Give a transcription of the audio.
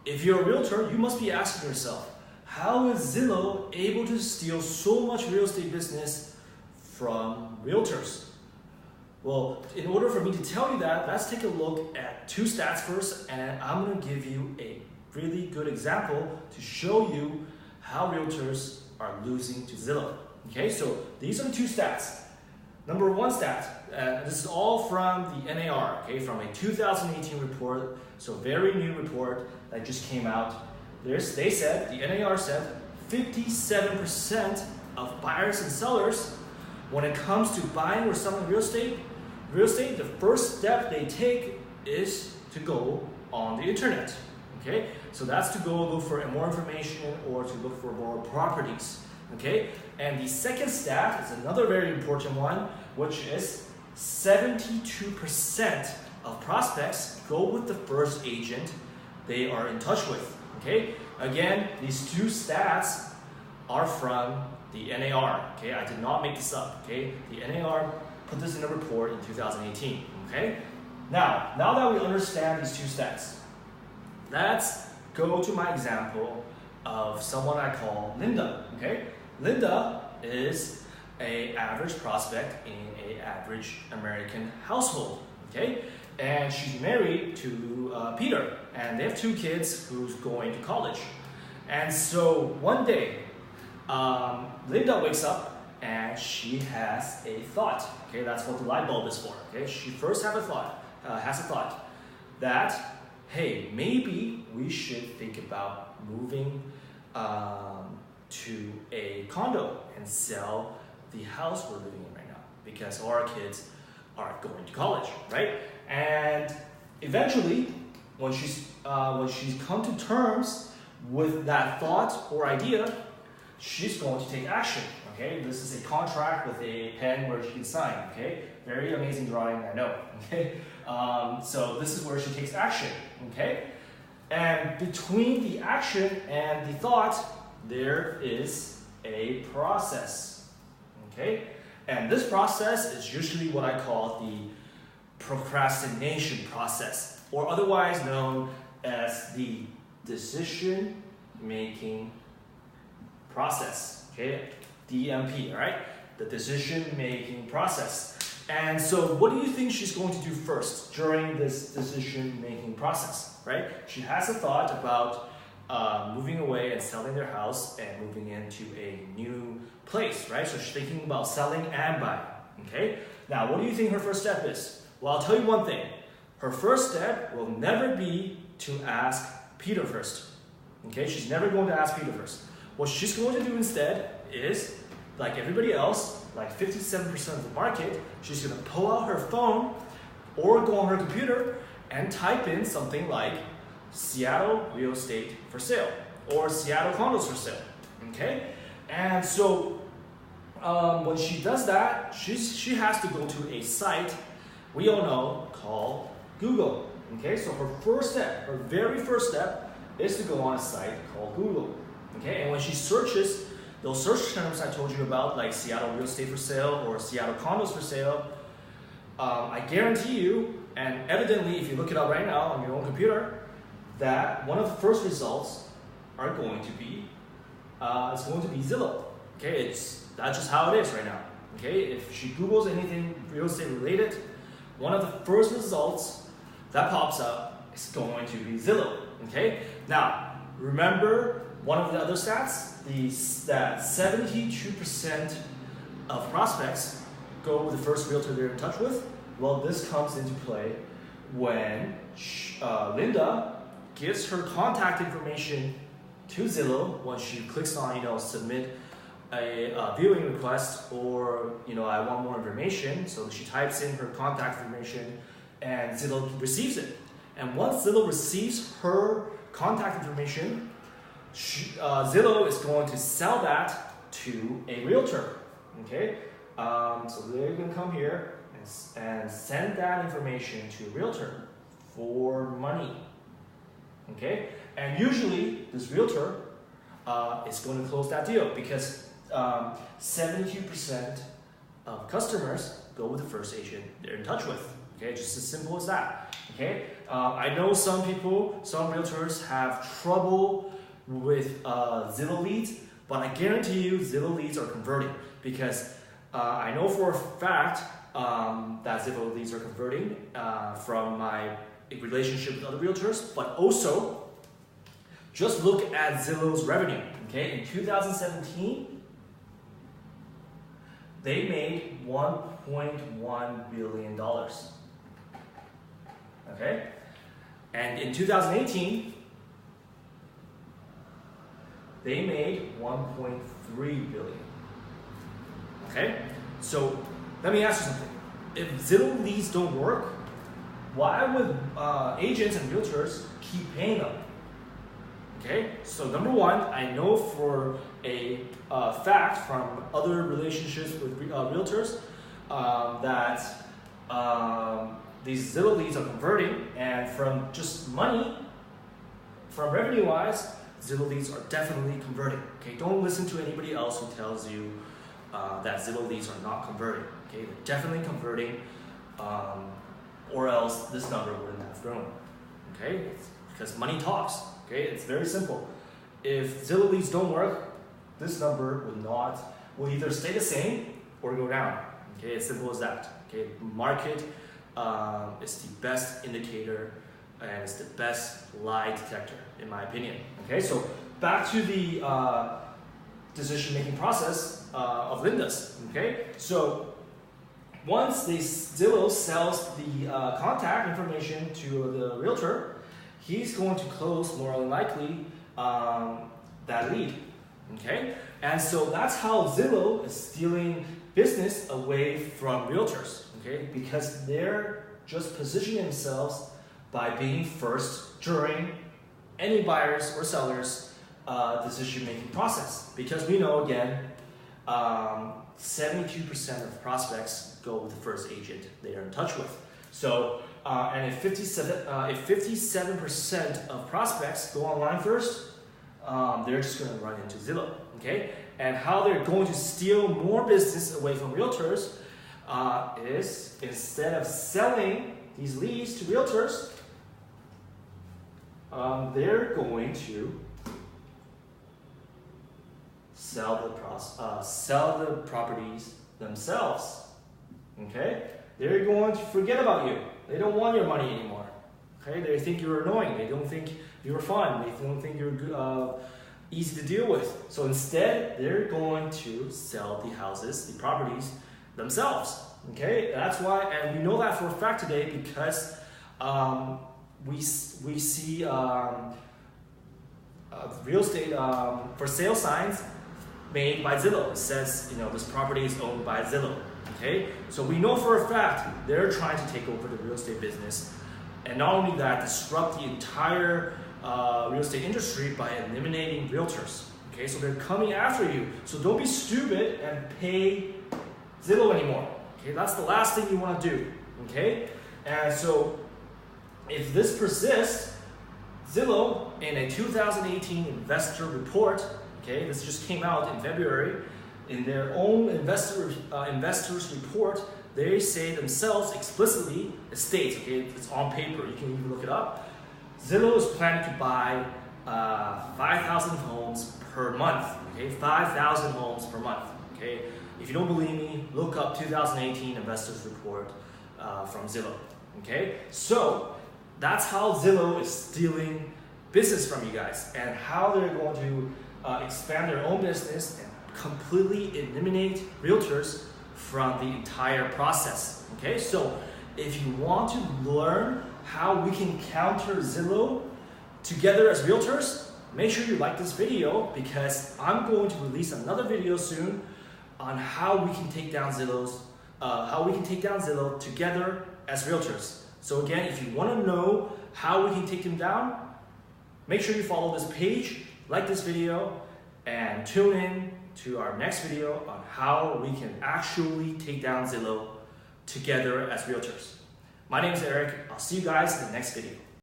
if you're a realtor, you must be asking yourself, how is Zillow able to steal so much real estate business from realtors? Well, in order for me to tell you that, let's take a look at two stats first, and I'm going to give you a really good example to show you how realtors are losing to Zillow. Okay, so these are the two stats. Number one stat, this is all from the NAR, okay, from a 2018 report, so very new report that just came out. The NAR said 57% of buyers and sellers, when it comes to buying or selling real estate, the first step they take is to go on the internet. Okay, so that's to go look for more information or to look for more properties. Okay, and the second stat is another very important one, which is 72% of prospects go with the first agent they are in touch with. Okay, again, these two stats are from the NAR. Okay, I did not make this up. Okay, the NAR put this in a report in 2018. Okay, now that we understand these two stats, let's go to my example of someone I call Linda. Okay, Linda is an average prospect in an average American household. Okay, and she's married to Peter, and they have two kids who's going to college. And so one day, Linda wakes up and she has a thought. Okay, that's what the light bulb is for. Okay, she first has a thought that, hey, maybe we should think about moving to a condo and sell the house we're living in right now because all our kids are going to college, right? And eventually, when she's come to terms with that thought or idea, she's going to take action. Okay, this is a contract with a pen where she can sign. Okay, very amazing drawing, I know. Okay, so this is where she takes action. Okay, and between the action and the thought, there is a process. Okay, and this process is usually what I call the procrastination process, or otherwise known as the decision-making process. Okay, DMP, all right? The decision-making process. And so what do you think she's going to do first during this decision-making process, right? She has a thought about moving away and selling their house and moving into a new place, right? So she's thinking about selling and buying, okay? Now, what do you think her first step is? Well, I'll tell you one thing. Her first step will never be to ask Peter first, okay? She's never going to ask Peter first. What she's going to do instead is, like everybody else, like 57% of the market, she's going to pull out her phone or go on her computer and type in something like Seattle real estate for sale or Seattle condos for sale. Okay, and so when she does that, she has to go to a site we all know called Google. Okay, so her very first step is to go on a site called Google. Okay, and when she searches those search terms I told you about, like Seattle real estate for sale or Seattle condos for sale, I guarantee you, and evidently if you look it up right now on your own computer, that one of the first results are going to be, it's going to be Zillow. Okay, that's just how it is right now. Okay, if she Googles anything real estate related, one of the first results that pops up is going to be Zillow. Okay, now remember one of the other stats, that 72% of prospects go with the first realtor they're in touch with. Well, this comes into play when Linda gives her contact information to Zillow when she clicks on, submit a viewing request, or, I want more information. So she types in her contact information and Zillow receives it. And once Zillow receives her contact information, Zillow is going to sell that to a realtor. Okay, so they're going to come here and send that information to a realtor for money. Okay, and usually this realtor is going to close that deal because 72% of customers go with the first agent they're in touch with. Okay, just as simple as that. Okay, I know some people, some realtors have trouble with Zillow leads, but I guarantee you Zillow leads are converting because I know for a fact that Zillow leads are converting from my relationship with other realtors, but also just look at Zillow's revenue. Okay, in 2017, they made $1.1 billion. Okay, and in 2018, they made $1.3 billion. Okay, so let me ask you something. If Zillow leads don't work, why would agents and realtors keep paying them? Okay, so number one, I know for a fact from other relationships with realtors that these Zillow leads are converting, and from just money, from revenue-wise, Zillow leads are definitely converting. Okay, don't listen to anybody else who tells you that Zillow leads are not converting. Okay, they're definitely converting, or else this number wouldn't have grown. Okay, it's because money talks. Okay, it's very simple. If Zillow leads don't work, this number will either stay the same or go down. Okay, as simple as that. Okay, market is the best indicator and it's the best lie detector in my opinion. Okay, so back to the decision-making process of Linda's. Okay, so once Zillow sells the contact information to the realtor, he's going to close more than likely that lead. Okay, and so that's how Zillow is stealing business away from realtors. Okay, because they're just positioning themselves by being first during any buyers or sellers decision-making process. Because we know again, 72% of prospects go with the first agent they are in touch with. So, and if 57% of prospects go online first, they're just going to run into Zillow. Okay, and how they're going to steal more business away from realtors is instead of selling these leads to realtors, they're going to sell the properties themselves. Okay, they're going to forget about you. They don't want your money anymore. Okay, they think you're annoying. They don't think you're fun. They don't think you're easy to deal with. So instead, they're going to sell the houses, the properties themselves. Okay, that's why, and we know that for a fact today because we see real estate for sale signs made by Zillow. It says, this property is owned by Zillow. Okay, so we know for a fact they're trying to take over the real estate business, and not only that, disrupt the entire real estate industry by eliminating realtors. Okay, so they're coming after you. So don't be stupid and pay Zillow anymore. Okay, that's the last thing you want to do. Okay, and so if this persists, Zillow in a 2018 investor report, okay, this just came out in February, in their own investors report, they say themselves explicitly, it states, okay, it's on paper, you can even look it up, Zillow is planning to buy 5,000 homes per month, okay, 5,000 homes per month, okay. If you don't believe me, look up 2018 investors report from Zillow, okay. So that's how Zillow is stealing business from you guys and how they're going to expand their own business and completely eliminate realtors from the entire process. Okay, so if you want to learn how we can counter Zillow together as realtors, make sure you like this video because I'm going to release another video soon on how we can take down Zillow together as realtors. So again, if you want to know how we can take them down, make sure you follow this page, like this video, and tune in to our next video on how we can actually take down Zillow together as realtors. My name is Eric. I'll see you guys in the next video.